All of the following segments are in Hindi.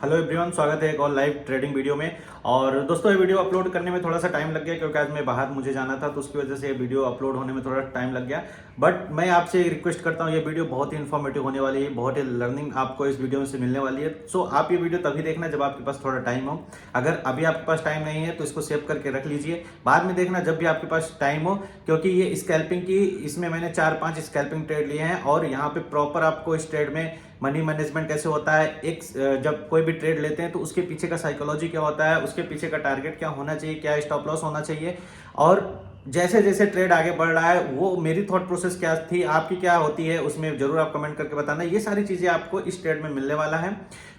हेलो एवरीवन, स्वागत है एक और लाइव ट्रेडिंग वीडियो में। और दोस्तों, ये वीडियो अपलोड करने में थोड़ा सा टाइम लग गया क्योंकि आज मैं बाहर मुझे जाना था, तो उसकी वजह से ये वीडियो अपलोड होने में थोड़ा टाइम लग गया। बट मैं आपसे रिक्वेस्ट करता हूँ, ये वीडियो बहुत ही इन्फॉर्मेटिव होने वाली है, बहुत ही लर्निंग आपको इस वीडियो में से मिलने वाली है। सो आप ये वीडियो तभी देखना जब आपके पास थोड़ा टाइम हो। अगर अभी आपके पास टाइम नहीं है तो इसको सेव करके रख लीजिए, बाद में देखना जब भी आपके पास टाइम हो, क्योंकि ये स्कैल्पिंग की इसमें मैंने 4-5 स्कैल्पिंग ट्रेड लिए हैं और यहाँ पे प्रॉपर आपको इस ट्रेड में मनी मैनेजमेंट कैसे होता है, एक जब कोई भी ट्रेड लेते हैं तो उसके पीछे का साइकोलॉजी क्या होता है, उसके पीछे का टारगेट क्या होना चाहिए, क्या स्टॉप लॉस होना चाहिए, और जैसे जैसे ट्रेड आगे बढ़ रहा है वो मेरी थॉट प्रोसेस क्या थी, आपकी क्या होती है, उसमें जरूर आप कमेंट करके बताना। ये सारी चीजें आपको इस ट्रेड में मिलने वाला है।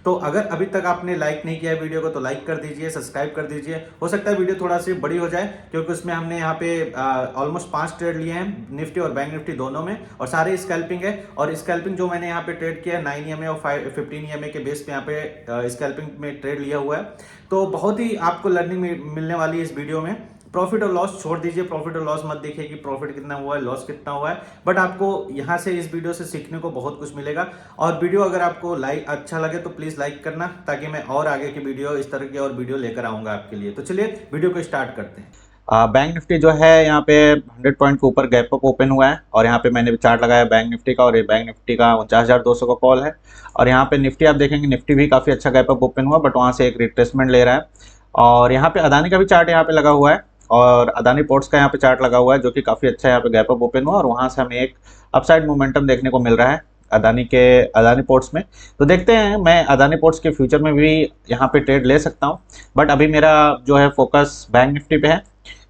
तो अगर अभी तक आपने लाइक नहीं किया है वीडियो को तो लाइक कर दीजिए, सब्सक्राइब कर दीजिए। हो सकता है वीडियो थोड़ा सी बड़ी हो जाए क्योंकि उसमें हमने यहाँ पे ऑलमोस्ट 5 ट्रेड लिए हैं, निफ्टी और बैंक निफ्टी दोनों में, और सारे स्कैल्पिंग है। और स्कैल्पिंग जो मैंने यहाँ पे ट्रेड किया है 9 EMA और 15 EMA के बेस पे यहाँ पे स्कैल्पिंग में ट्रेड लिया हुआ है। तो बहुत ही आपको लर्निंग मिलने वाली है इस वीडियो में। प्रॉफिट और लॉस छोड़ दीजिए, प्रॉफिट और लॉस मत देखिए कि प्रॉफिट कितना हुआ है, लॉस कितना हुआ है, बट आपको यहाँ से इस वीडियो से सीखने को बहुत कुछ मिलेगा। और वीडियो अगर आपको लाइक अच्छा लगे तो प्लीज लाइक करना, ताकि मैं और आगे की वीडियो इस तरह की और वीडियो लेकर आऊंगा आपके लिए। तो चलिए वीडियो को स्टार्ट करते हैं। बैंक निफ्टी जो है यहाँ पे 100 पॉइंट के ऊपर गैप अप ओपन हुआ है और यहाँ पे मैंने चार्ट लगाया बैंक निफ्टी का, और ये बैंक निफ्टी का 49,200 का कॉल है। और यहाँ पे निफ्टी आप देखेंगे, निफ्टी भी काफ़ी अच्छा गैप अप ओपन हुआ, बट वहाँ से एक रिट्रेसमेंट ले रहा है। और यहाँ पे अदानी का भी चार्ट यहाँ पे लगा हुआ है, और अदानी पोर्ट्स का यहाँ पे चार्ट लगा हुआ है जो कि काफ़ी अच्छा यहाँ पे गैप अप ओपन हुआ, और वहाँ से हमें एक अपसाइड मोमेंटम देखने को मिल रहा है अदानी पोर्ट्स में। तो देखते हैं, मैं अदानी पोर्ट्स के फ्यूचर में भी यहाँ पे ट्रेड ले सकता हूँ, बट अभी मेरा जो है फोकस बैंक निफ्टी पे है।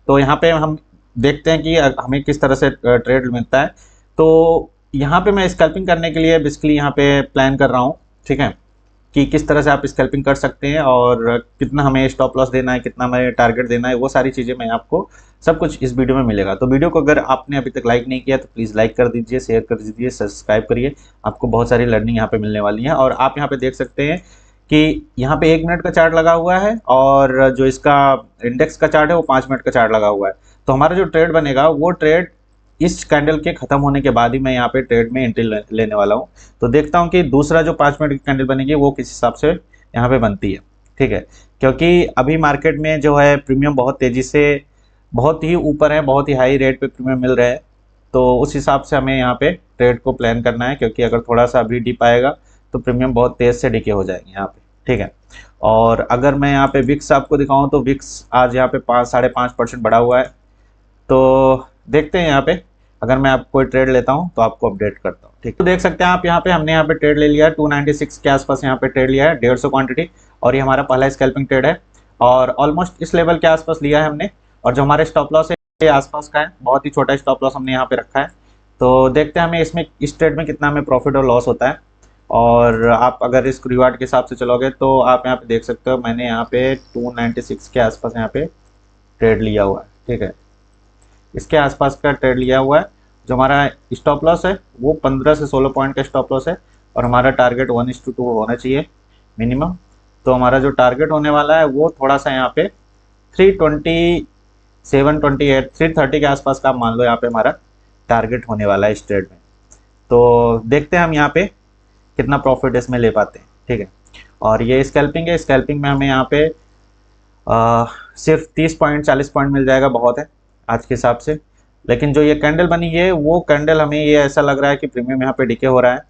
तो यहाँ पे हम देखते हैं कि हमें किस तरह से ट्रेड मिलता है। तो यहाँ पे मैं स्कैल्पिंग करने के लिए बेसिकली यहाँ पे प्लान कर रहा हूँ, ठीक है, कि किस तरह से आप स्कैल्पिंग कर सकते हैं और कितना हमें स्टॉप लॉस देना है, कितना हमें टारगेट देना है, वो सारी चीज़ें मैं आपको सब कुछ इस वीडियो में मिलेगा। तो वीडियो को अगर आपने अभी तक लाइक नहीं किया तो प्लीज़ लाइक कर दीजिए, शेयर कर दीजिए, सब्सक्राइब करिए। आपको बहुत सारी लर्निंग यहाँ पे मिलने वाली है। और आप यहाँ पे देख सकते हैं कि यहाँ पे 1 मिनट का चार्ट लगा हुआ है, और जो इसका इंडेक्स का चार्ट है वो 5 मिनट का चार्ट लगा हुआ है। तो हमारा जो ट्रेड बनेगा वो ट्रेड इस कैंडल के खत्म होने के बाद ही मैं यहाँ पे ट्रेड में एंट्री लेने वाला हूँ। तो देखता हूँ कि दूसरा जो 5 मिनट की कैंडल बनेगी वो किस हिसाब से यहाँ पे बनती है, ठीक है, क्योंकि अभी मार्केट में जो है प्रीमियम बहुत तेजी से, बहुत ही ऊपर है, बहुत ही हाई रेट पे प्रीमियम मिल रहा है। तो उस हिसाब से हमें यहाँ पे ट्रेड को प्लान करना है, क्योंकि अगर थोड़ा सा अभी डिप आएगा तो प्रीमियम बहुत तेज से डिके हो जाएंगे यहाँ पे, ठीक है। और अगर मैं यहाँ पे विक्स आपको दिखाऊं तो विक्स आज यहाँ पे 5-5.5% बढ़ा हुआ है। तो देखते हैं यहाँ पे, अगर मैं आप कोई ट्रेड लेता हूँ तो आपको अपडेट करता हूँ, ठीक। तो देख सकते हैं आप यहाँ पे, हमने यहाँ पे ट्रेड ले लिया है 296 के आसपास, यहाँ पे ट्रेड लिया है 150 क्वांटिटी, और ये हमारा पहला स्कैल्पिंग ट्रेड है। और ऑलमोस्ट इस लेवल के आसपास लिया है हमने, और जो हमारे स्टॉप लॉस है ये आसपास का है, बहुत ही छोटा स्टॉप लॉस हमने यहाँ पे रखा है। तो देखते हैं हमें इसमें इस ट्रेड में कितना हमें प्रॉफिट और लॉस होता है। और आप अगर रिस्क रिवार्ड के हिसाब से चलोगे तो आप यहाँ पे देख सकते हो, मैंने यहाँ पे 296 के आसपास यहाँ पे ट्रेड लिया हुआ है, ठीक है, इसके आसपास का ट्रेड लिया हुआ है। जो हमारा स्टॉप लॉस है वो 15 से 16 पॉइंट का स्टॉप लॉस है, और हमारा टारगेट 1:2 होना चाहिए मिनिमम। तो हमारा जो टारगेट होने वाला है वो थोड़ा सा यहाँ पे 327, 28, 330 के आसपास का आप मान लो, यहाँ पे हमारा टारगेट होने वाला है इस ट्रेड में। तो देखते हैं हम यहाँ पे कितना प्रॉफिट इसमें ले पाते हैं, ठीक है। और ये स्कैल्पिंग है, स्कैल्पिंग में हमें यहाँ पे सिर्फ 30 पॉइंट 40 पॉइंट मिल जाएगा, बहुत है आज के हिसाब से। लेकिन जो ये कैंडल बनी है वो कैंडल हमें ये ऐसा लग रहा है कि प्रीमियम यहाँ पे डिके हो रहा है।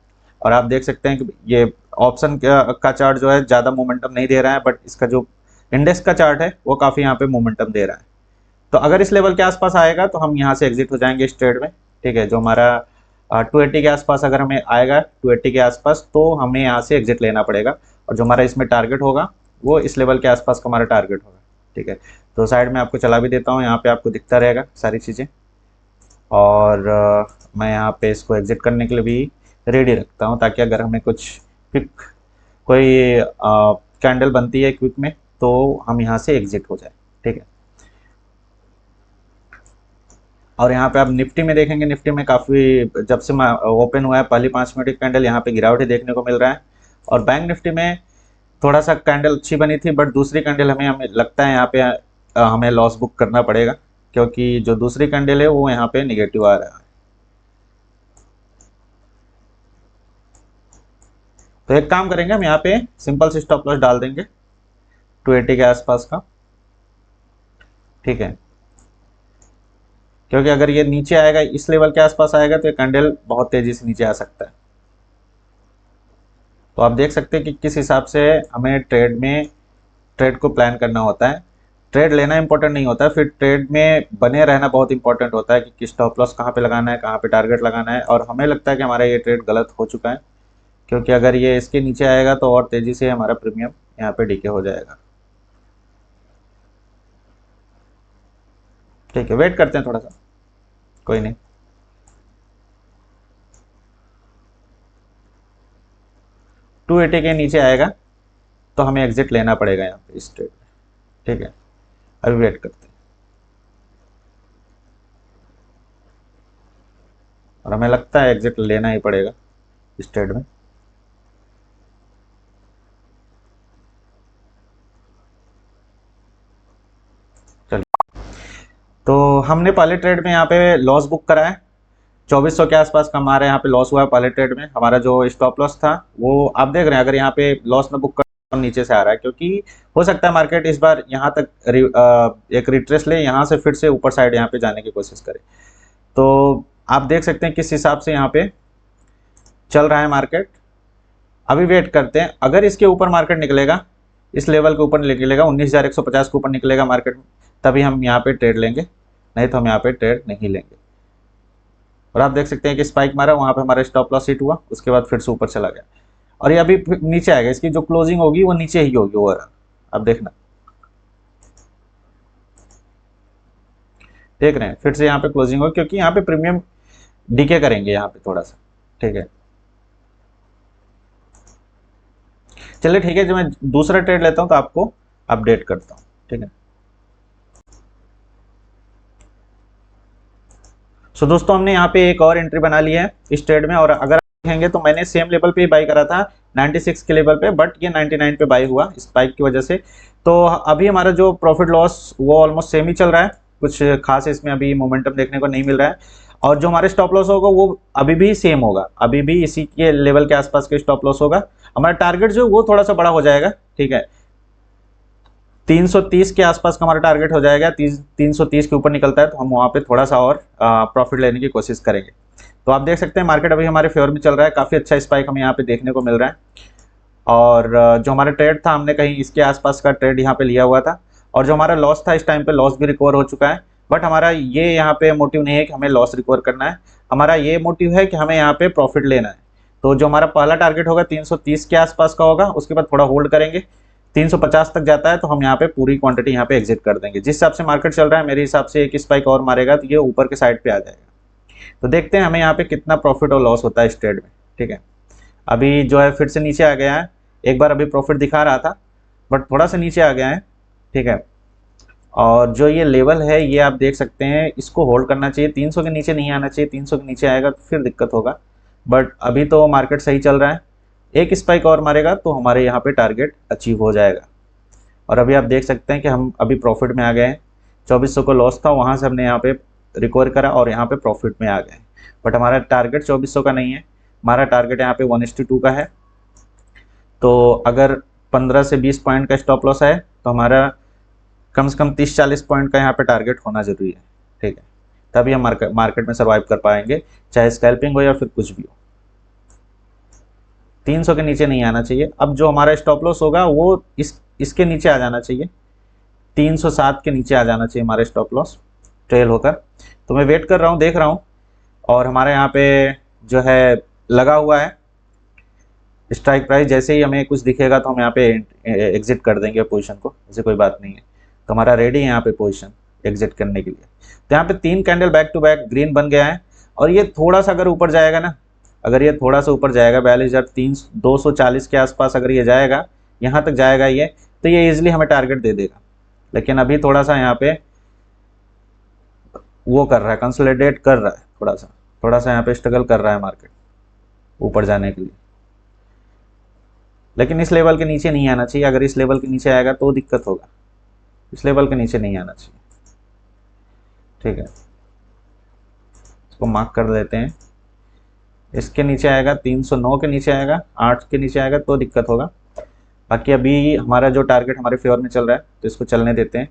और आप देख सकते हैं कि ये ऑप्शन का चार्ट जो है ज़्यादा मोमेंटम नहीं दे रहा है, बट इसका जो इंडेक्स का चार्ट है वो काफ़ी यहाँ पे मोमेंटम दे रहा है। तो अगर इस लेवल के आसपास आएगा तो हम यहाँ से एग्जिट हो जाएंगे इस ट्रेड में, ठीक है। जो हमारा 280 के आसपास अगर हमें आएगा, 280 के आसपास, तो हमें यहाँ से एग्जिट लेना पड़ेगा। और जो हमारा इसमें टारगेट होगा वो इस लेवल के आसपास का हमारा टारगेट होगा, ठीक है। तो साइड में आपको चला भी देता हूँ, यहाँ पे आपको दिखता रहेगा सारी चीज़ें। और मैं यहाँ पे इसको एग्जिट करने के लिए भी रेडी रखता हूँ, ताकि अगर हमें कुछ क्विक कोई कैंडल बनती है क्विक में तो हम यहाँ से एग्जिट हो जाए, ठीक है। और यहाँ पे आप निफ्टी में देखेंगे, निफ्टी में काफ़ी, जब से ओपन हुआ है पहली 5 मिनट की कैंडल यहाँ पे गिरावट ही देखने को मिल रहा है। और बैंक निफ्टी में थोड़ा सा कैंडल अच्छी बनी थी, बट दूसरी कैंडल हमें हमें लगता है यहाँ पे हमें लॉस बुक करना पड़ेगा, क्योंकि जो दूसरी कैंडल है वो यहाँ पे निगेटिव आ रहा है। तो एक काम करेंगे, हम यहाँ पे सिंपल से स्टॉप लॉस डाल देंगे 280 के आसपास का, ठीक है। क्योंकि अगर ये नीचे आएगा, इस लेवल के आसपास आएगा, तो ये कैंडल बहुत तेजी से नीचे आ सकता है। तो आप देख सकते हैं कि किस हिसाब से हमें ट्रेड को प्लान करना होता है। ट्रेड लेना इंपॉर्टेंट नहीं होता है, फिर ट्रेड में बने रहना बहुत इंपॉर्टेंट होता है कि किस स्टॉप लॉस कहाँ पे लगाना है, कहाँ पे टारगेट लगाना है। और हमें लगता है कि हमारा ये ट्रेड गलत हो चुका है, क्योंकि अगर ये इसके नीचे आएगा तो और तेजी से हमारा प्रीमियम यहाँ पे डीके हो जाएगा। ठीक है, वेट करते हैं थोड़ा सा, कोई नहीं। टू एटी के नीचे आएगा तो हमें एग्जिट लेना पड़ेगा यहाँ पे इस ट्रेड में, ठीक है। अभी वेट करते हैं, और हमें लगता है एग्जिट लेना ही पड़ेगा इस ट्रेड में। तो हमने पहले ट्रेड में यहाँ पे लॉस बुक करा है, 2400 के आसपास का हमारे यहाँ पे लॉस हुआ है पहले ट्रेड में। हमारा जो स्टॉप लॉस था वो आप देख रहे हैं, अगर यहाँ पे लॉस ना बुक कर नीचे से आ रहा है, क्योंकि हो सकता है मार्केट इस बार यहाँ तक एक रिट्रेस ले, यहाँ से फिर से ऊपर साइड यहाँ पे जाने की कोशिश करे। तो आप देख सकते हैं किस हिसाब से यहाँ पे चल रहा है मार्केट। अभी वेट करते हैं, अगर इसके ऊपर मार्केट निकलेगा, इस लेवल के ऊपर निकलेगा, 19,150 के ऊपर निकलेगा मार्केट में, तभी हम यहाँ पे ट्रेड लेंगे, नहीं तो हम यहाँ पे ट्रेड नहीं लेंगे। और आप देख सकते हैं कि स्पाइक मारा, वहां पे हमारा स्टॉप लॉस हिट हुआ, उसके बाद फिर से ऊपर चला गया, और ये अभी नीचे आएगा, इसकी जो क्लोजिंग होगी वो नीचे ही होगी ओवरऑल। अब देखना, देख रहे हैं फिर से यहाँ पे क्लोजिंग होगी, क्योंकि यहाँ पे प्रीमियम डीके करेंगे यहाँ पे थोड़ा सा, ठीक है। चलिए ठीक है, जब मैं दूसरा ट्रेड लेता हूँ तो आपको अपडेट करता हूँ, ठीक है। सो दोस्तों, हमने यहाँ पे एक और एंट्री बना ली है इस ट्रेड में, और अगर आप देखेंगे तो मैंने सेम लेवल पे ही बाई करा था 96 के लेवल पे, बट ये 99 पे बाई हुआ स्पाइक की वजह से। तो अभी हमारा जो प्रॉफिट लॉस वो ऑलमोस्ट सेम ही चल रहा है, कुछ खास इसमें अभी मोमेंटम देखने को नहीं मिल रहा है। और जो हमारे स्टॉप लॉस होगा वो अभी भी सेम होगा, अभी भी इसी के लेवल के आसपास के स्टॉप लॉस होगा। हमारा टारगेट जो वो थोड़ा सा बड़ा हो जाएगा, ठीक है, 330 के आसपास का हमारा टारगेट हो जाएगा। 330 के ऊपर निकलता है तो हम वहाँ पे थोड़ा सा और प्रॉफिट लेने की कोशिश करेंगे। तो आप देख सकते हैं मार्केट अभी हमारे फेवर में चल रहा है, काफ़ी अच्छा स्पाइक हमें यहाँ पे देखने को मिल रहा है। और जो हमारा ट्रेड था, हमने कहीं इसके आसपास का ट्रेड यहाँ पे लिया हुआ था, और जो हमारा लॉस था इस टाइम पे लॉस भी रिकवर हो चुका है। बट हमारा ये यहाँ पे मोटिव नहीं है कि हमें लॉस रिकवर करना है, हमारा ये मोटिव है कि हमें यहाँ पे प्रॉफिट लेना है। तो जो हमारा पहला टारगेट होगा 330 के आसपास का होगा, उसके बाद थोड़ा होल्ड करेंगे, 350 तक जाता है तो हम यहाँ पे पूरी क्वांटिटी यहाँ पे एग्जिट कर देंगे। जिस हिसाब से मार्केट चल रहा है, मेरे हिसाब से एक स्पाइक और मारेगा तो ये ऊपर के साइड पे आ जाएगा। तो देखते हैं हमें यहाँ पे कितना प्रॉफिट और लॉस होता है इस ट्रेड में, ठीक है। अभी जो है फिर से नीचे आ गया है, एक बार अभी प्रॉफिट दिखा रहा था बट थोड़ा सा नीचे आ गया है, ठीक है। और जो ये लेवल है ये आप देख सकते हैं, इसको होल्ड करना चाहिए, 300 के नीचे नहीं आना चाहिए, 300 के नीचे आएगा तो फिर दिक्कत होगा। बट अभी तो मार्केट सही चल रहा है, एक स्पाइक और मारेगा तो हमारे यहाँ पे टारगेट अचीव हो जाएगा। और अभी आप देख सकते हैं कि हम अभी प्रॉफिट में आ गए हैं, 2400 को लॉस था, वहाँ से हमने यहाँ पे रिकवर करा और यहाँ पे प्रॉफिट में आ गए। बट हमारा टारगेट 2400 का नहीं है, हमारा टारगेट यहाँ पे 1:2 का है। तो अगर 15 से 20 पॉइंट का स्टॉप लॉस है तो हमारा कम से कम 30-40 पॉइंट का यहाँ पे टारगेट होना जरूरी है, ठीक है। तभी हम मार्केट में सर्वाइव कर पाएंगे, चाहे स्कैल्पिंग हो या फिर कुछ भी हो। 300 के नीचे नहीं आना चाहिए। अब जो हमारा स्टॉप लॉस होगा वो इसके नीचे आ जाना चाहिए, 307 के नीचे आ जाना चाहिए हमारा स्टॉप लॉस ट्रेल होकर। तो मैं वेट कर रहा हूँ, देख रहा हूँ, और हमारे यहाँ पे जो है लगा हुआ है स्ट्राइक प्राइस, जैसे ही हमें कुछ दिखेगा तो हम यहाँ पे एग्जिट कर देंगे पोजीशन को, ऐसे कोई बात नहीं है। तो हमारा रेडी है यहाँ पे पोजीशन एग्जिट करने के लिए। तो यहाँ पे 3 candle back to back green बन गया है, और ये थोड़ा सा अगर ऊपर जाएगा ना, अगर ये थोड़ा सा ऊपर जाएगा 42,240 के आसपास अगर ये जाएगा, यहाँ तक जाएगा ये, तो ये इजिली हमें टारगेट दे देगा। लेकिन अभी थोड़ा सा यहाँ पे वो कर रहा है, कंसोलिडेट कर रहा है, थोड़ा सा यहाँ पे स्ट्रगल कर रहा है मार्केट ऊपर जाने के लिए। लेकिन इस लेवल के नीचे नहीं आना चाहिए, अगर इस लेवल के नीचे आएगा तो दिक्कत होगा, इस लेवल के नीचे नहीं आना चाहिए, ठीक है। इसको मार्क कर लेते हैं, इसके नीचे आएगा, 309 के नीचे आएगा, 8 के नीचे आएगा तो दिक्कत होगा। बाकी अभी हमारा जो टारगेट हमारे फेवर में चल रहा है तो इसको चलने देते हैं।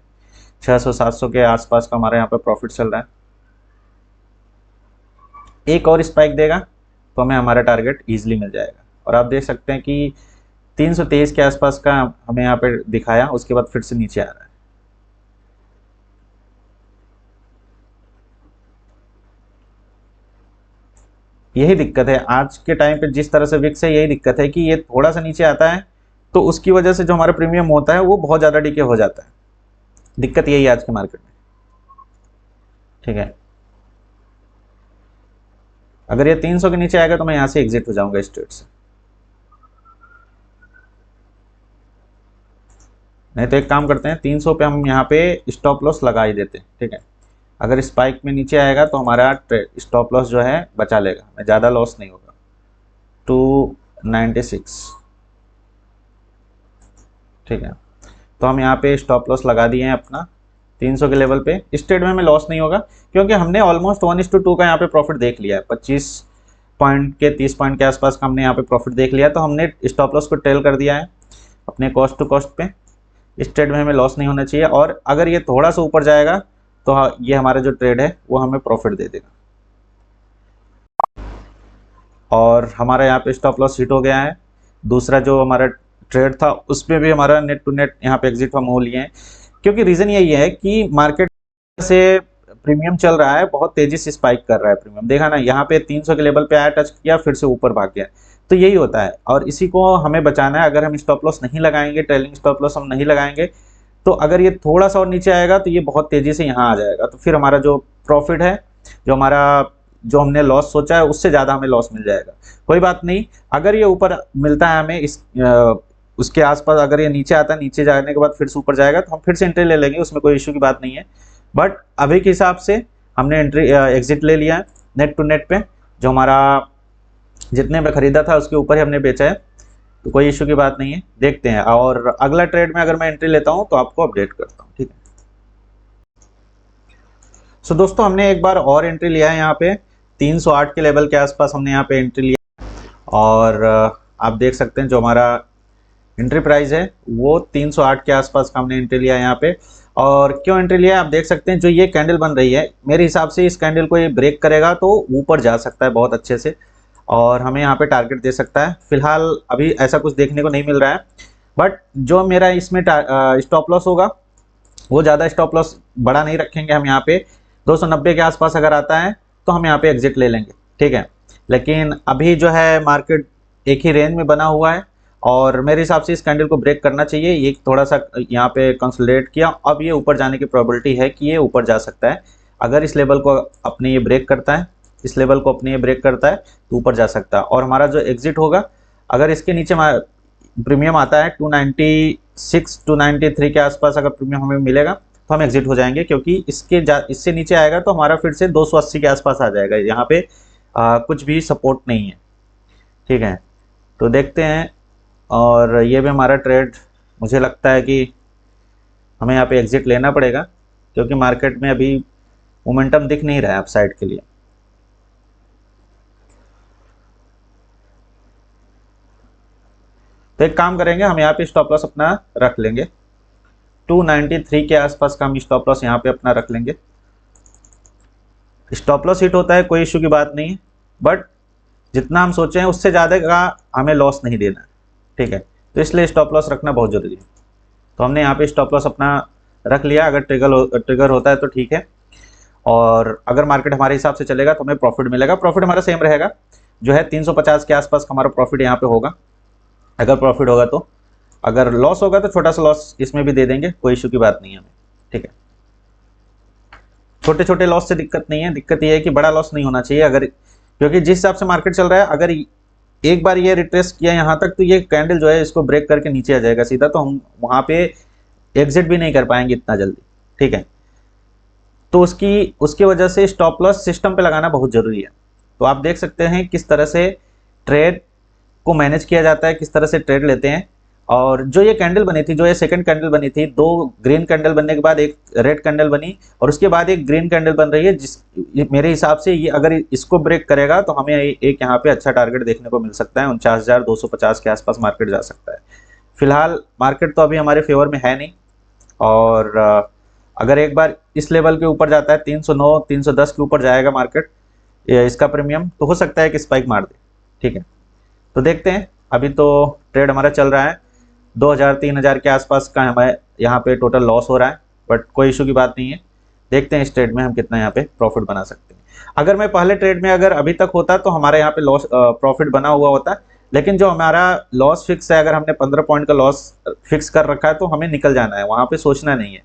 600-700 के आसपास का हमारे यहाँ पे प्रॉफिट चल रहा है। एक और स्पाइक देगा तो हमें हमारा टारगेट ईजिली मिल जाएगा। और आप देख सकते हैं कि 323 के आसपास का हमें यहाँ पे दिखाया, उसके बाद फिर से नीचे आ रहा है। यही दिक्कत है आज के टाइम पे, जिस तरह से विक्स है, यही दिक्कत है कि ये थोड़ा सा नीचे आता है तो उसकी वजह से जो हमारा प्रीमियम होता है वो बहुत ज़्यादा डीके हो जाता है। दिक्कत यही है आज के मार्केट में, ठीक है। अगर ये 300 के नीचे आएगा तो मैं यहाँ से एग्जिट हो जाऊंगा इस ट्रेड से। नहीं तो एक काम करते हैं, 300 पे हम यहाँ पे स्टॉप लॉस लगा ही देते हैं, ठीक है। अगर स्पाइक में नीचे आएगा तो हमारा स्टॉप लॉस जो है बचा लेगा, हमें ज़्यादा लॉस नहीं होगा। 296, ठीक है। तो हम यहाँ पे स्टॉप लॉस लगा दिए हैं अपना 300 के लेवल पे। इस ट्रेड में हमें लॉस नहीं होगा क्योंकि हमने ऑलमोस्ट 1:2 का यहाँ पे प्रॉफिट देख लिया है। 25 पॉइंट के 30 पॉइंट के आसपास का हमने यहाँ पे प्रॉफिट देख लिया, तो हमने स्टॉप लॉस को टेल कर दिया है अपने कॉस्ट टू कॉस्ट पे। इस ट्रेड में हमें लॉस नहीं होना चाहिए, और अगर ये थोड़ा सा ऊपर जाएगा तो ये हमारा जो ट्रेड है वो हमें प्रॉफिट दे देगा। और हमारा यहाँ पे स्टॉप लॉस हिट हो गया है। दूसरा जो हमारा ट्रेड था उसमें भी हमारा नेट टू नेट यहाँ पे एग्जिट हम हो लिए हैं, क्योंकि रीज़न यही है कि मार्केट से प्रीमियम चल रहा है, बहुत तेज़ी से स्पाइक कर रहा है प्रीमियम। देखा ना, यहाँ पे 300 के लेवल पे आया, टच किया, फिर से ऊपर भाग गया। तो यही होता है और इसी को हमें बचाना है। अगर हम स्टॉप लॉस नहीं लगाएंगे, ट्रेलिंग स्टॉप लॉस हम नहीं लगाएंगे, तो अगर ये थोड़ा सा और नीचे आएगा तो ये बहुत तेज़ी से यहाँ आ जाएगा, तो फिर हमारा जो प्रॉफिट है, जो हमने लॉस सोचा है उससे ज़्यादा हमें लॉस मिल जाएगा। कोई बात नहीं, अगर ये ऊपर मिलता है हमें उसके आसपास, अगर ये नीचे आता है, नीचे जाने के बाद फिर से ऊपर जाएगा तो हम फिर से एंट्री ले लेंगे, उसमें कोई इश्यू की बात नहीं है। बट अभी के हिसाब से हमने एग्जिट ले लिया है नेट टू नेट पे। जो हमारा जितने में खरीदा था उसके ऊपर ही हमने बेचा है, तो कोई इश्यू की बात नहीं है। देखते हैं, और अगला ट्रेड में अगर मैं एंट्री लेता हूं तो आपको अपडेट करता हूं, ठीक है। सो दोस्तों, हमने एक बार और एंट्री लिया है यहाँ पे 308 के लेवल के आसपास हमने यहाँ पे एंट्री लिया, और आप देख सकते हैं जो हमारा एंट्री प्राइस है वो 308 के आसपास का हमने एंट्री लिया है यहाँ पे। और क्यों एंट्री लिया है आप देख सकते हैं, जो ये कैंडल बन रही है, मेरे हिसाब से इस कैंडल को ये ब्रेक करेगा तो ऊपर जा सकता है बहुत अच्छे से, और हमें यहाँ पे टारगेट दे सकता है। फिलहाल अभी ऐसा कुछ देखने को नहीं मिल रहा है, बट जो मेरा इसमें स्टॉप लॉस होगा वो ज़्यादा स्टॉप लॉस बड़ा नहीं रखेंगे हम। यहाँ पे 290 के आसपास अगर आता है तो हम यहाँ पे एग्जिट ले लेंगे, ठीक है। लेकिन अभी जो है मार्केट एक ही रेंज में बना हुआ है, और मेरे हिसाब से इस कैंडल को ब्रेक करना चाहिए। ये थोड़ा सा यहाँ पे कंसोलिडेट किया, अब ये ऊपर जाने की प्रोबेबिलिटी है कि ये ऊपर जा सकता है। अगर इस लेवल को अपने ये ब्रेक करता है, इस लेवल को अपने ये ब्रेक करता है तो ऊपर जा सकता है। और हमारा जो एग्जिट होगा, अगर इसके नीचे प्रीमियम आता है 296 293 के आसपास अगर प्रीमियम हमें मिलेगा तो हम एग्जिट हो जाएंगे, क्योंकि इससे नीचे आएगा तो हमारा फिर से 280 के आसपास आ जाएगा। यहाँ पे कुछ भी सपोर्ट नहीं है, ठीक है। तो देखते हैं, और ये भी हमारा ट्रेड मुझे लगता है कि हमें यहाँ पे एग्जिट लेना पड़ेगा, क्योंकि मार्केट में अभी मोमेंटम दिख नहीं रहा है अपसाइड के लिए। तो एक काम करेंगे, हम यहाँ पे स्टॉप लॉस अपना रख लेंगे 293 के आसपास का, हम स्टॉप लॉस यहाँ पे अपना रख लेंगे। स्टॉप लॉस हिट होता है, कोई इश्यू की बात नहीं है, बट जितना हम सोचे हैं उससे ज़्यादा का हमें लॉस नहीं देना है, ठीक है। तो इसलिए स्टॉप लॉस रखना बहुत ज़रूरी है। तो हमने यहाँ पे स्टॉप लॉस अपना रख लिया। अगर ट्रिगर होता है तो ठीक है, और अगर मार्केट हमारे हिसाब से चलेगा तो हमें प्रॉफिट मिलेगा। प्रॉफिट हमारा सेम रहेगा, जो है 350 के आसपास हमारा प्रॉफिट यहाँ पे होगा अगर प्रॉफिट होगा तो। अगर लॉस होगा तो छोटा सा लॉस इसमें भी दे देंगे, कोई इशू की बात नहीं है हमें, ठीक है। छोटे छोटे लॉस से दिक्कत नहीं है, दिक्कत ये है कि बड़ा लॉस नहीं होना चाहिए। अगर, क्योंकि जिस हिसाब से मार्केट चल रहा है, अगर एक बार ये रिट्रेस किया यहाँ तक तो ये कैंडल जो है इसको ब्रेक करके नीचे आ जाएगा सीधा, तो हम वहाँ पे एग्जिट भी नहीं कर पाएंगे इतना जल्दी, ठीक है। तो उसकी वजह से स्टॉप लॉस सिस्टम पे लगाना बहुत ज़रूरी है। तो आप देख सकते हैं किस तरह से ट्रेड को मैनेज किया जाता है, किस तरह से ट्रेड लेते हैं। और जो ये कैंडल बनी थी, जो ये सेकंड कैंडल बनी थी, दो ग्रीन कैंडल बनने के बाद एक रेड कैंडल बनी और उसके बाद एक ग्रीन कैंडल बन रही है, मेरे हिसाब से ये अगर इसको ब्रेक करेगा तो हमें एक यहाँ पे अच्छा टारगेट देखने को मिल सकता है, 49,250 के आसपास मार्केट जा सकता है। फिलहाल मार्केट तो अभी हमारे फेवर में है नहीं, और अगर एक बार इस लेवल के ऊपर जाता है 309 310 के ऊपर जाएगा मार्केट, इसका प्रीमियम तो हो सकता है कि स्पाइक मार दे। ठीक है, तो देखते हैं। अभी तो ट्रेड हमारा चल रहा है 2000-3000 के आसपास का, हमें यहाँ पे टोटल लॉस हो रहा है, बट कोई इशू की बात नहीं है। देखते हैं इस ट्रेड में हम कितना यहाँ पे प्रॉफिट बना सकते हैं। अगर मैं पहले ट्रेड में अगर अभी तक होता तो हमारे यहाँ पे लॉस प्रॉफिट बना हुआ होता, लेकिन जो हमारा लॉस फिक्स है, अगर हमने 15 पॉइंट का लॉस फिक्स कर रखा है तो हमें निकल जाना है, वहाँ पे सोचना नहीं है।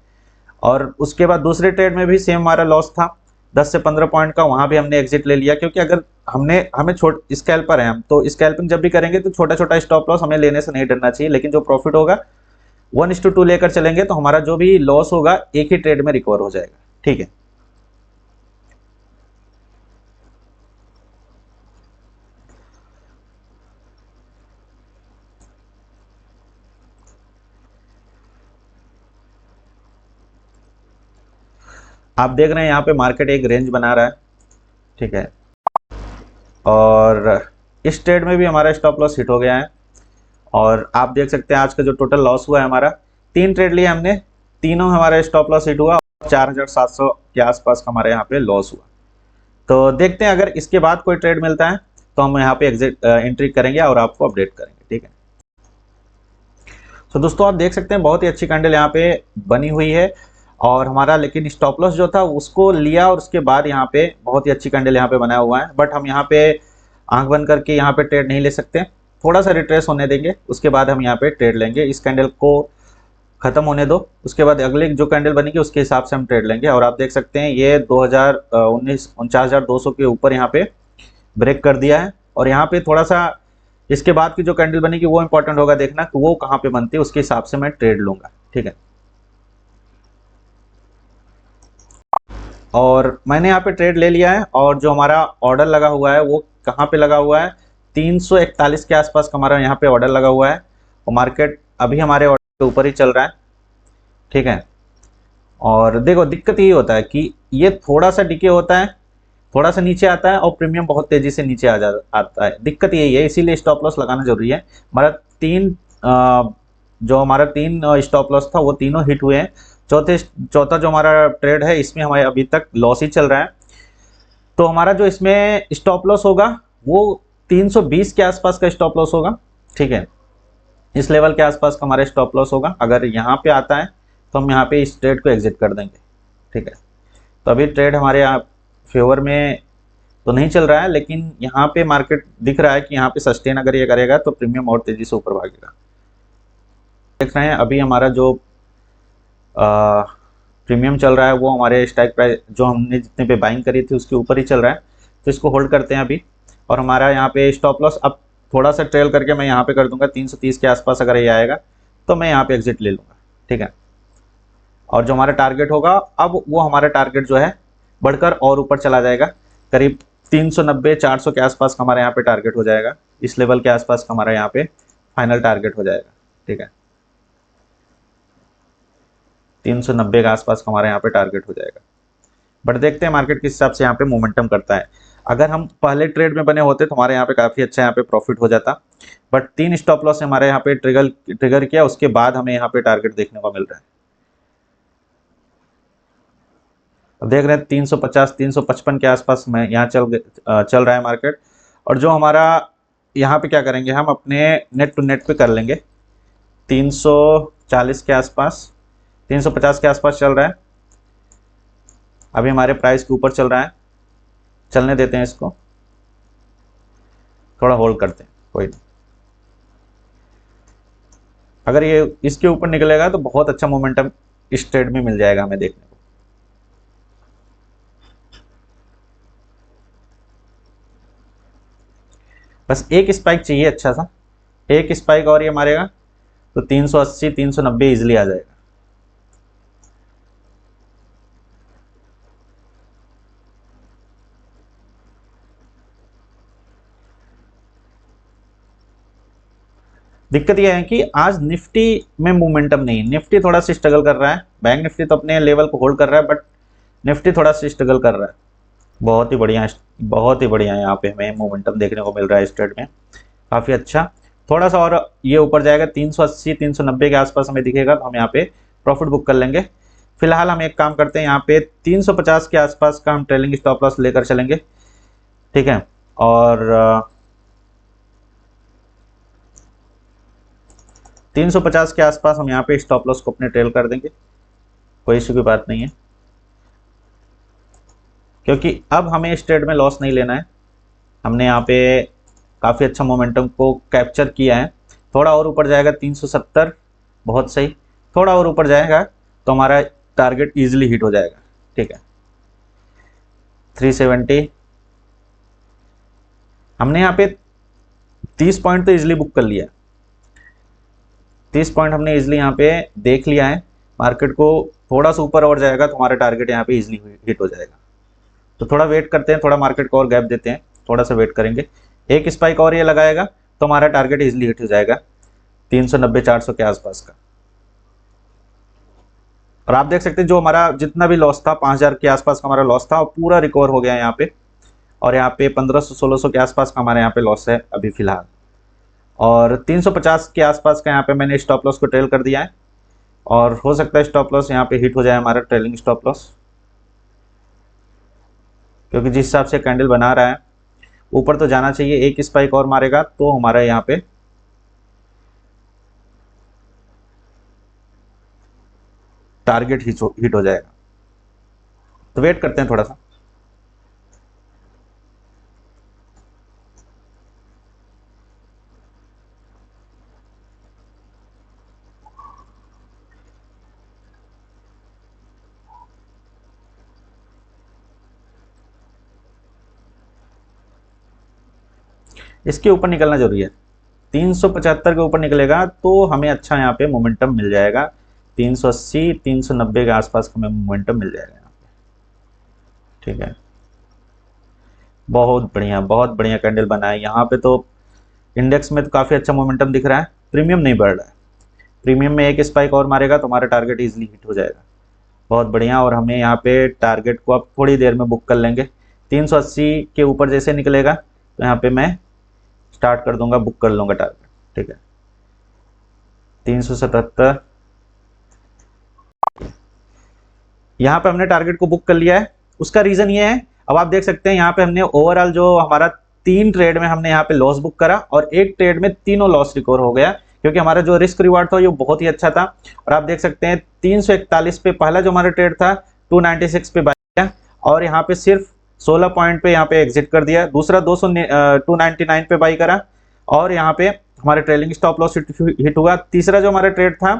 और उसके बाद दूसरे ट्रेड में भी सेम हमारा लॉस था 10 से 15 पॉइंट का, वहां भी हमने एग्जिट ले लिया, क्योंकि अगर हमें छोट स्कैल्पर है हम, तो स्कैल्पिंग जब भी करेंगे तो छोटा छोटा स्टॉप लॉस हमें लेने से नहीं डरना चाहिए, लेकिन जो प्रॉफिट होगा 1:2 लेकर चलेंगे तो हमारा जो भी लॉस होगा एक ही ट्रेड में रिकवर हो जाएगा। ठीक है, आप देख रहे हैं यहाँ पे मार्केट एक रेंज बना रहा है। ठीक है, और इस ट्रेड में भी हमारा स्टॉप लॉस हिट हो गया है, और आप देख सकते हैं आज का जो टोटल लॉस हुआ है हमारा, 3 ट्रेड लिए हमने, तीनों हमारा स्टॉप लॉस हिट हुआ, 4700 के आसपास का हमारे यहाँ पे लॉस हुआ। तो देखते हैं अगर इसके बाद कोई ट्रेड मिलता है तो हम यहाँ पे एग्जिट एंट्री करेंगे और आपको अपडेट करेंगे। ठीक है, तो दोस्तों आप देख सकते हैं बहुत ही अच्छी कैंडल यहाँ पे बनी हुई है, और हमारा लेकिन स्टॉप लॉस जो था उसको लिया, और उसके बाद यहाँ पे बहुत ही अच्छी कैंडल यहाँ पे बनाया हुआ है, बट हम यहाँ पे आंख बंद करके यहाँ पे ट्रेड नहीं ले सकते, थोड़ा सा रिट्रेस होने देंगे, उसके बाद हम यहाँ पे ट्रेड लेंगे। इस कैंडल को खत्म होने दो, उसके बाद अगले जो कैंडल बनेगी उसके हिसाब से हम ट्रेड लेंगे। और आप देख सकते हैं ये 2019 49,200 के ऊपर यहाँ पे ब्रेक कर दिया है, और यहाँ पे थोड़ा सा इसके बाद की जो कैंडल बनेगी वो इंपॉर्टेंट होगा देखना कि वो कहाँ पे बनती है, उसके हिसाब से मैं ट्रेड लूंगा। ठीक है, और मैंने यहाँ पे ट्रेड ले लिया है, और जो हमारा ऑर्डर लगा हुआ है वो कहाँ पे लगा हुआ है, 341 के आसपास का हमारा यहाँ पे ऑर्डर लगा हुआ है, और मार्केट अभी हमारे ऑर्डर के ऊपर ही चल रहा है। ठीक है, और देखो दिक्कत यही होता है कि ये थोड़ा सा डिके होता है, थोड़ा सा नीचे आता है, और प्रीमियम बहुत तेजी से नीचे आता है, दिक्कत यही है, इसीलिए स्टॉप लॉस लगाना जरूरी है। हमारा जो हमारा 3 स्टॉप लॉस था वो तीनों हिट हुए हैं। चौथा जो हमारा ट्रेड है इसमें हमारे अभी तक लॉस ही चल रहा है, तो हमारा जो इसमें स्टॉप लॉस होगा वो 320 के आसपास का स्टॉप लॉस होगा। ठीक है, इस लेवल के आसपास का हमारा स्टॉप लॉस होगा, अगर यहाँ पे आता है तो हम यहाँ पे इस ट्रेड को एग्जिट कर देंगे। ठीक है, तो अभी ट्रेड हमारे यहाँ फेवर में तो नहीं चल रहा है, लेकिन यहाँ पे मार्केट दिख रहा है कि यहाँ पे सस्टेन अगर ये करेगा तो प्रीमियम और तेजी से ऊपर भागेगा। देख रहे हैं अभी हमारा जो प्रीमियम चल रहा है वो हमारे स्ट्राइक प्राइस जो हमने जितने पे बाइंग करी थी उसके ऊपर ही चल रहा है, तो इसको होल्ड करते हैं अभी। और हमारा यहाँ पे स्टॉप लॉस अब थोड़ा सा ट्रेल करके मैं यहाँ पे कर दूंगा 330 के आसपास, अगर ये आएगा तो मैं यहाँ पे एग्जिट ले लूँगा। ठीक है, और जो हमारा टारगेट होगा अब वो हमारा टारगेट जो है बढ़कर और ऊपर चला जाएगा, करीब 390-400 के आसपास का हमारे यहाँ पे टारगेट हो जाएगा, इस लेवल के आसपास का हमारा यहाँ पे फाइनल टारगेट हो जाएगा। ठीक है, 390 के आसपास का हमारे यहाँ पे टारगेट हो जाएगा, बट देखते हैं मार्केट किस हिसाब से यहाँ पे मोमेंटम करता है। अगर हम पहले ट्रेड में बने होते तो हमारे यहाँ पे काफ़ी अच्छा यहाँ पे प्रॉफिट हो जाता, बट 3 स्टॉप लॉस हमारे यहाँ पे ट्रिगर किया, उसके बाद हमें यहाँ पे टारगेट देखने को मिल रहा है। अब देख रहे हैं 350-355 के आसपास में यहाँ चल रहा है मार्केट, और जो हमारा यहाँ पे क्या करेंगे हम अपने नेट टू नेट पे कर लेंगे 340 के आसपास, 350 के आसपास चल रहा है, अभी हमारे प्राइस के ऊपर चल रहा है, चलने देते हैं इसको, थोड़ा होल्ड करते हैं, कोई नहीं। अगर ये इसके ऊपर निकलेगा तो बहुत अच्छा मोमेंटम इस ट्रेड में मिल जाएगा हमें देखने को। बस एक स्पाइक चाहिए अच्छा सा, एक स्पाइक और ये मारेगा तो 380 390 इजिली आ जाएगा। दिक्कत यह है कि आज निफ्टी में मोमेंटम नहीं, निफ्टी थोड़ा सा स्ट्रगल कर रहा है। बैंक निफ्टी तो अपने लेवल को होल्ड कर रहा है, बट निफ्टी थोड़ा सा स्ट्रगल कर रहा है। बहुत ही बढ़िया, बहुत ही बढ़िया यहाँ पे हमें मोमेंटम देखने को मिल रहा है इस ट्रेड में, काफ़ी अच्छा। थोड़ा सा और ये ऊपर जाएगा 380 390 के आसपास हमें दिखेगा, तो हम यहाँ पे प्रॉफिट बुक कर लेंगे। फिलहाल हम एक काम करते हैं, यहाँ पे 350 के आसपास का हम ट्रेलिंग स्टॉप लॉस लेकर चलेंगे, ठीक है। और 350 के आसपास हम यहाँ पे स्टॉप लॉस को अपने ट्रेल कर देंगे, कोई इश्यू की बात नहीं है, क्योंकि अब हमें इस ट्रेड में लॉस नहीं लेना है। हमने यहाँ पे काफ़ी अच्छा मोमेंटम को कैप्चर किया है। थोड़ा और ऊपर जाएगा 370, बहुत सही, थोड़ा और ऊपर जाएगा तो हमारा टारगेट इजीली हिट हो जाएगा, ठीक है। 370 हमने यहाँ पे 30 पॉइंट तो इजीली बुक कर लिया, 30 पॉइंट हमने इजीली यहाँ पे देख लिया है। मार्केट को थोड़ा सा ऊपर और जाएगा तो हमारा टारगेट यहाँ पे इजीली हिट हो जाएगा। तो थोड़ा वेट करते हैं, थोड़ा मार्केट को और गैप देते हैं, थोड़ा सा वेट करेंगे। एक स्पाइक और ये लगाएगा तो हमारा टारगेट इजीली हिट हो जाएगा 390 400 के आसपास का। और आप देख सकते हैं जो हमारा जितना भी लॉस था 5000 के आसपास का हमारा लॉस था, वो पूरा रिकवर हो गया यहाँ पे। और यहाँ पे 1500 1600 के आसपास का हमारे यहाँ पे लॉस है अभी फिलहाल। और 350 के आसपास का यहाँ पे मैंने स्टॉप लॉस को ट्रेल कर दिया है, और हो सकता है स्टॉप लॉस यहाँ पे हिट हो जाए हमारा ट्रेलिंग स्टॉप लॉस, क्योंकि जिस हिसाब से कैंडल बना रहा है ऊपर तो जाना चाहिए। एक स्पाइक और मारेगा तो हमारा यहाँ पे टारगेट हिट हो जाएगा। तो वेट करते हैं थोड़ा सा। इसके ऊपर निकलना जरूरी है, 375 के ऊपर निकलेगा तो हमें अच्छा यहाँ पे मोमेंटम मिल जाएगा। 380 390 के आसपास हमें मोमेंटम मिल जाएगा यहाँ पे, ठीक है। बहुत बढ़िया कैंडल बना है यहाँ पे। तो इंडेक्स में तो काफ़ी अच्छा मोमेंटम दिख रहा है, प्रीमियम नहीं बढ़ रहा है। प्रीमियम में एक स्पाइक और मारेगा तो हमारा टारगेट इजीली हिट हो जाएगा, बहुत बढ़िया। और हमें यहाँ पे टारगेट को अब थोड़ी देर में बुक कर लेंगे। 380 के ऊपर जैसे निकलेगा तो यहाँ पे मैं स्टार्ट कर दूंगा, बुक कर लूंगा टारगेट, ठीक है। 377 यहाँ पे हमने टारगेट को बुक कर लिया है। उसका रीजन ये है, अब आप देख सकते हैं यहाँ पे हमने ओवरऑल जो हमारा 3 ट्रेड में हमने यहाँ पे लॉस बुक करा, और एक ट्रेड में तीनों लॉस रिकवर हो गया, क्योंकि हमारा जो रिस्क रिवार्ड था ये बहुत ही अच्छा था। और आप देख सकते हैं 341 पे पहला जो हमारा ट्रेड था 296 पे बाय किया, और यहाँ पे सिर्फ 16 पॉइंट पे यहाँ पे एग्जिट कर दिया। दूसरा 299 पे बाई करा, और यहाँ पे हमारे ट्रेलिंग स्टॉप लॉस हिट हुआ। तीसरा जो हमारा ट्रेड था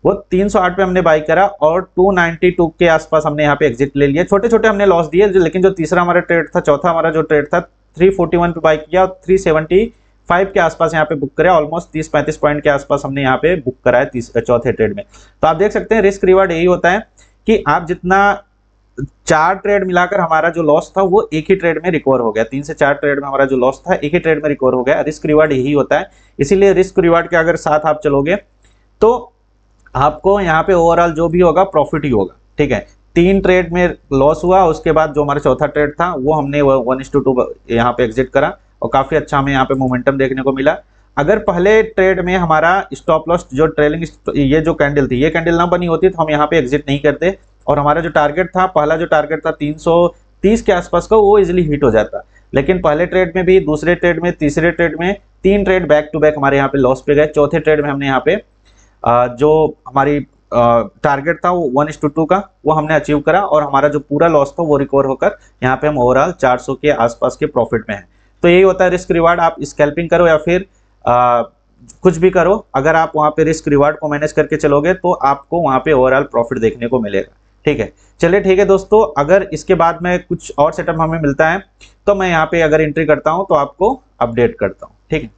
वो 308 पे हमने बाई करा, और 292 के आसपास हमने यहाँ पे एग्जिट ले लिया। छोटे छोटे हमने लॉस दिए, लेकिन जो तीसरा हमारा ट्रेड था, चौथा हमारा जो ट्रेड था 341 पे बाई किया, और 375 के आसपास यहाँ पे बुक करा। ऑलमोस्ट 30-35 पॉइंट के आसपास हमने यहाँ पे बुक करा है चौथे ट्रेड में। तो आप देख सकते हैं रिस्क रिवार्ड यही होता है कि आप जितना 4 ट्रेड मिलाकर हमारा जो लॉस था वो एक ही ट्रेड में रिकवर हो गया। 3 से 4 ट्रेड में हमारा जो लॉस था एक ही ट्रेड में रिकवर हो गया। रिस्क रिवार्ड यही होता है, इसीलिए रिस्क रिवार्ड के अगर साथ आप चलोगे तो आपको यहाँ पे ओवरऑल जो भी होगा प्रॉफिट ही होगा, ठीक है। 3 ट्रेड में लॉस हुआ, उसके बाद जो हमारा चौथा ट्रेड था वो हमने 1:2 यहाँ पे एग्जिट करा, और काफी अच्छा हमें यहाँ पे मोमेंटम देखने को मिला। अगर पहले ट्रेड में हमारा स्टॉप लॉस जो ट्रेलिंग ये जो कैंडल थी, ये कैंडल ना बनी होती तो हम यहाँ पे एग्जिट नहीं करते, और हमारा जो टारगेट था, पहला जो टारगेट था 330 के आसपास का, वो इजिली हिट हो जाता। लेकिन पहले ट्रेड में भी, दूसरे ट्रेड में, तीसरे ट्रेड में 3 ट्रेड बैक टू बैक हमारे यहाँ पे लॉस पे गए। चौथे ट्रेड में हमने यहाँ पे जो हमारी टारगेट था वो 1:2 का, वो हमने अचीव करा, और हमारा जो पूरा लॉस था वो रिकवर होकर यहाँ पे हम ओवरऑल 400 के आसपास के प्रॉफिट में हैं। तो यही होता है रिस्क रिवार्ड। आप स्कैल्पिंग करो या फिर कुछ भी करो, अगर आप वहाँ पे रिस्क रिवार्ड को मैनेज करके चलोगे तो आपको वहाँ पे ओवरऑल प्रॉफिट देखने को मिलेगा, ठीक है। चलिए ठीक है दोस्तों, अगर इसके बाद में कुछ और सेटअप हमें मिलता है तो मैं यहाँ पे अगर एंट्री करता हूँ तो आपको अपडेट करता हूँ, ठीक है।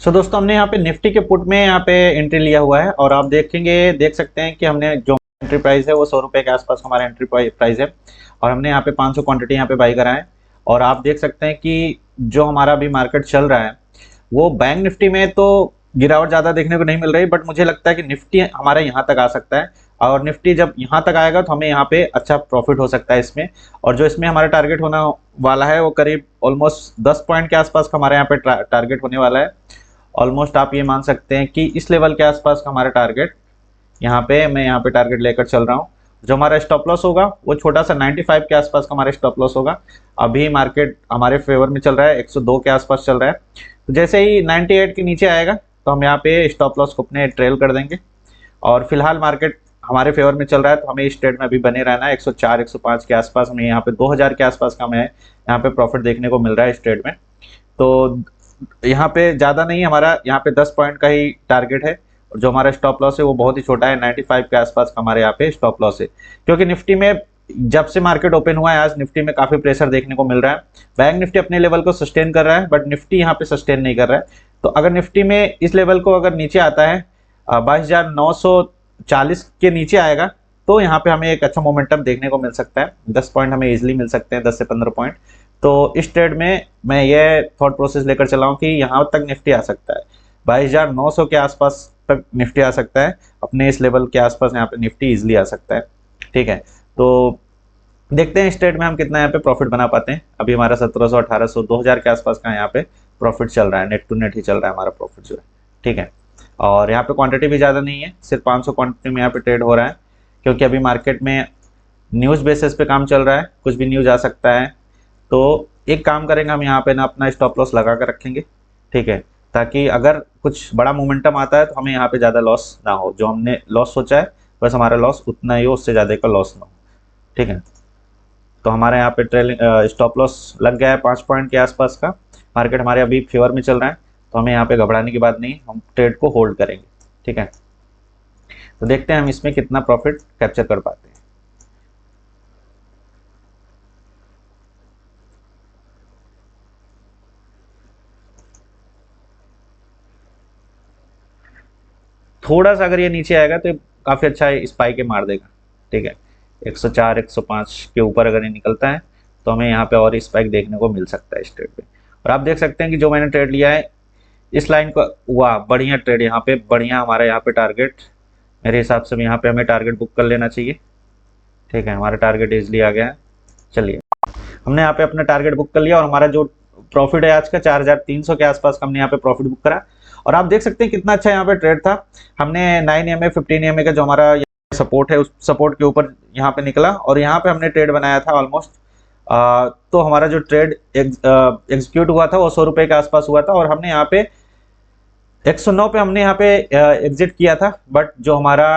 सो दोस्तों, हमने यहाँ पे निफ्टी के पुट में यहाँ पे एंट्री लिया हुआ है, और आप देख सकते हैं कि हमने जो एंट्री प्राइस है वो 100 रुपये के आसपास हमारा एंट्री प्राइस है, और हमने यहाँ पे 500 क्वांटिटी यहाँ पे बाई करा है। और आप देख सकते हैं कि जो हमारा अभी मार्केट चल रहा है वो बैंक निफ्टी में तो गिरावट ज़्यादा देखने को नहीं मिल रही, बट मुझे लगता है कि निफ्टी हमारे यहाँ तक आ सकता है, और निफ्टी जब यहाँ तक आएगा तो हमें यहाँ पे अच्छा प्रॉफिट हो सकता है इसमें। और जो इसमें हमारा टारगेट होना वाला है वो करीब ऑलमोस्ट 10 पॉइंट के आसपास का हमारे यहाँ पे टारगेट होने वाला है। ऑलमोस्ट आप ये मान सकते हैं कि इस लेवल के आसपास का हमारा टारगेट यहाँ पे, मैं यहाँ पे टारगेट लेकर चल रहा हूँ। जो हमारा स्टॉप लॉस होगा वो छोटा सा 95 के आसपास का हमारा स्टॉप लॉस होगा। अभी मार्केट हमारे फेवर में चल रहा है, 102 के आसपास चल रहा है, तो जैसे ही 98 के नीचे आएगा तो हम यहाँ पे स्टॉप लॉस को अपने ट्रेल कर देंगे। और फिलहाल मार्केट हमारे फेवर में चल रहा है, तो हमें इस ट्रेड में अभी बने रहना है। 104 105 के आसपास हमें यहाँ पे 2000 के आसपास का हमें यहाँ पे प्रॉफिट देखने को मिल रहा है इस ट्रेड में। तो यहाँ पे ज़्यादा नहीं, हमारा यहाँ पे 10 पॉइंट का ही टारगेट है, और जो हमारा स्टॉप लॉस है वो बहुत ही छोटा है, 95 के आसपास का हमारे यहाँ पे स्टॉप लॉस है। क्योंकि निफ्टी में जब से मार्केट ओपन हुआ है आज निफ्टी में काफ़ी प्रेशर देखने को मिल रहा है। बैंक निफ्टी अपने लेवल को सस्टेन कर रहा है, बट निफ्टी यहाँ पे सस्टेन नहीं कर रहा है। तो अगर निफ्टी में इस लेवल को अगर नीचे आता है 22,940 के नीचे आएगा, तो यहाँ पे हमें एक अच्छा मोमेंटम देखने को मिल सकता है। 10 पॉइंट हमें इजीली मिल सकते हैं, 10 से 15 पॉइंट। तो इस ट्रेड में मैं ये थॉट प्रोसेस लेकर चला हूँ कि यहाँ तक निफ्टी आ सकता है, 22,900 के आसपास तक निफ्टी आ सकता है, अपने इस लेवल के आसपास यहाँ पे निफ्टी इजीली आ सकता है। ठीक है, तो देखते हैं इस ट्रेड में हम कितना यहाँ पे प्रॉफिट बना पाते हैं। अभी हमारा 1700 1800 2000 के आसपास का यहाँ पे प्रॉफिट चल रहा है, नेट टू नेट ही चल रहा है हमारा प्रॉफिट जो है। ठीक है, और यहाँ पे क्वांटिटी भी ज़्यादा नहीं है, सिर्फ 500 क्वांटिटी में यहाँ पे ट्रेड हो रहा है, क्योंकि अभी मार्केट में न्यूज़ बेसिस पे काम चल रहा है, कुछ भी न्यूज़ आ सकता है। तो एक काम करेंगे, हम यहाँ पे ना अपना स्टॉप लॉस लगा कर रखेंगे, ठीक है, ताकि अगर कुछ बड़ा मोमेंटम आता है तो हमें यहाँ पे ज़्यादा लॉस ना हो। जो हमने लॉस सोचा है बस हमारा लॉस उतना ही हो, उससे ज़्यादा का लॉस ना हो। ठीक है, तो हमारे यहाँ पे ट्रेलिंग स्टॉप लॉस लग गया है 5 पॉइंट के आसपास का। मार्केट हमारे अभी फेवर में चल रहा है, तो हमें यहाँ पे घबराने की बात नहीं, हम ट्रेड को होल्ड करेंगे। ठीक है, तो देखते हैं हम इसमें कितना प्रॉफिट कैप्चर कर पाते हैं। थोड़ा सा अगर ये नीचे आएगा तो काफ़ी अच्छा स्पाइक मार देगा। ठीक है, 104 105 के ऊपर अगर ये निकलता है तो हमें यहाँ पे और स्पाइक देखने को मिल सकता है इस ट्रेड पे। और आप देख सकते हैं कि जो मैंने ट्रेड लिया है इस लाइन को, वाह बढ़िया ट्रेड, यहाँ पे बढ़िया हमारा यहाँ पे टारगेट, मेरे हिसाब से यहाँ पे हमें टारगेट बुक कर लेना चाहिए। ठीक है, हमारा टारगेट इजली आ गया है। चलिए, हमने यहाँ पे अपना टारगेट बुक कर लिया, और हमारा जो प्रॉफिट है आज का 4300 के आसपास का हमने यहाँ पे प्रॉफिट बुक करा। और आप देख सकते हैं कितना अच्छा यहाँ पे ट्रेड था। हमने 9 EMA 15 EMA का जो हमारा सपोर्ट है उस सपोर्ट के ऊपर यहाँ पे निकला, और यहाँ पे हमने ट्रेड बनाया था ऑलमोस्ट। तो हमारा जो ट्रेड एग्जीक्यूट हुआ था वो 100 रुपये के आसपास हुआ था, और हमने यहाँ पे 109 पे हमने यहाँ पे एग्जिट किया था। बट जो हमारा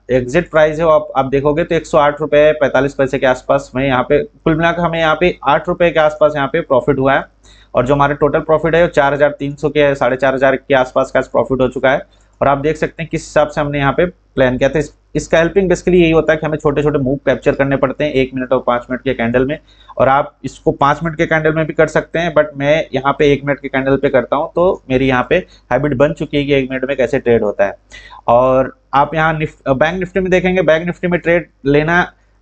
एग्जिट प्राइस है वो आप देखोगे तो 108 रुपये 45 पैसे के आसपास में यहाँ पे कुल मिलाकर हमें यहाँ पे 8 रुपये के आसपास यहाँ पे प्रॉफिट हुआ है। और जो हमारे टोटल प्रॉफिट है वो 4300 के 4500 के आसपास का प्रॉफिट हो चुका है। और आप देख सकते हैं किस हिसाब से हमने यहाँ पे प्लान किया था। इसका हेल्पिंग बेसिकली यही होता है कि हमें छोटे छोटे मूव कैप्चर करने पड़ते हैं 1 मिनट और 5 मिनट के कैंडल में, और आप इसको 5 मिनट के कैंडल में भी कर सकते हैं, बट मैं यहाँ पे 1 मिनट के कैंडल पे करता हूँ, तो मेरी यहाँ पे हैबिट बन चुकी है कि 1 मिनट में कैसे ट्रेड होता है। और आप यहाँ बैंक निफ्टी में देखेंगे, बैंक निफ्टी में ट्रेड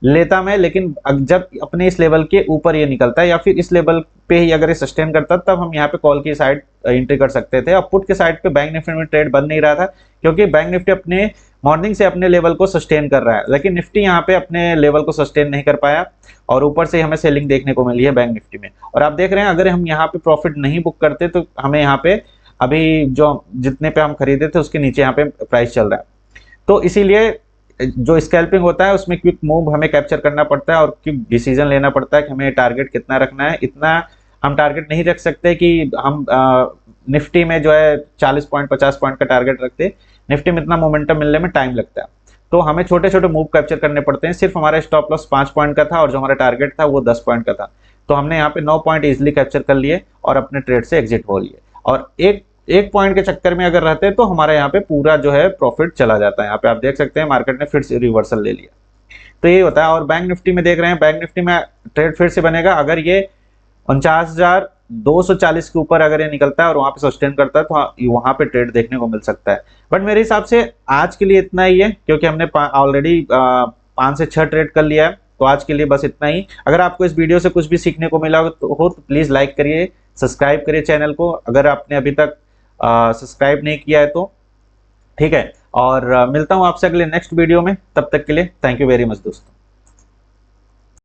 लेता मैं, लेकिन जब अपने इस लेवल के ऊपर ये निकलता है या फिर इस लेवल पे ही अगर ये सस्टेन करता है, तब हम यहाँ पे कॉल की साइड एंट्री कर सकते थे। अब पुट के साइड पे बैंक निफ्टी में ट्रेड बन नहीं रहा था, क्योंकि बैंक निफ्टी अपने मॉर्निंग से अपने लेवल को सस्टेन कर रहा है, लेकिन निफ्टी यहाँ पे अपने लेवल को सस्टेन नहीं कर पाया, और ऊपर से हमें सेलिंग देखने को मिली है बैंक निफ्टी में। और आप देख रहे हैं अगर हम यहाँ पे प्रॉफिट नहीं बुक करते तो हमें यहाँ पे अभी जो जितने पे हम खरीदे थे उसके नीचे यहाँ पे प्राइस चल रहा है। तो इसीलिए जो स्कैल्पिंग होता है उसमें क्विक मूव हमें कैप्चर करना पड़ता है, और क्विक डिसीजन लेना पड़ता है कि हमें टारगेट कितना रखना है। इतना हम टारगेट नहीं रख सकते कि हम निफ्टी में जो है 40 पॉइंट 50 पॉइंट का टारगेट रखते, निफ्टी में इतना मोमेंटम मिलने में टाइम लगता है। तो हमें छोटे छोटे मूव कैप्चर करने पड़ते हैं। सिर्फ हमारा स्टॉप लॉस 5 पॉइंट का था, और जो हमारा टारगेट था वो 10 पॉइंट का था, तो हमने यहाँ पे 9 पॉइंट इजिली कैप्चर कर लिए और अपने ट्रेड से एग्जिट हो लिए। और एक पॉइंट के चक्कर में अगर रहते तो हमारा यहाँ पे पूरा जो है प्रॉफिट चला जाता है। यहाँ पे आप देख सकते हैं मार्केट ने फिर से रिवर्सल ले लिया, तो ये होता है। और बैंक निफ्टी में देख रहे हैं, बैंक निफ्टी में ट्रेड फिर से बनेगा अगर ये 49,240 के ऊपर अगर ये निकलता है और वहां पे सस्टेन करता है, तो वहां पे ट्रेड देखने को मिल सकता है। बट मेरे हिसाब से आज के लिए इतना ही है, क्योंकि हमने ऑलरेडी 5 से 6 ट्रेड कर लिया है, तो आज के लिए बस इतना ही। अगर आपको इस वीडियो से कुछ भी सीखने को मिला हो तो प्लीज लाइक करिए, सब्सक्राइब करिए चैनल को। अगर आपने अभी तक सब्सक्राइब नहीं किया है तो ठीक है। और मिलता हूँ आपसे अगले नेक्स्ट वीडियो में, तब तक के लिए थैंक यू वेरी मच दोस्तों।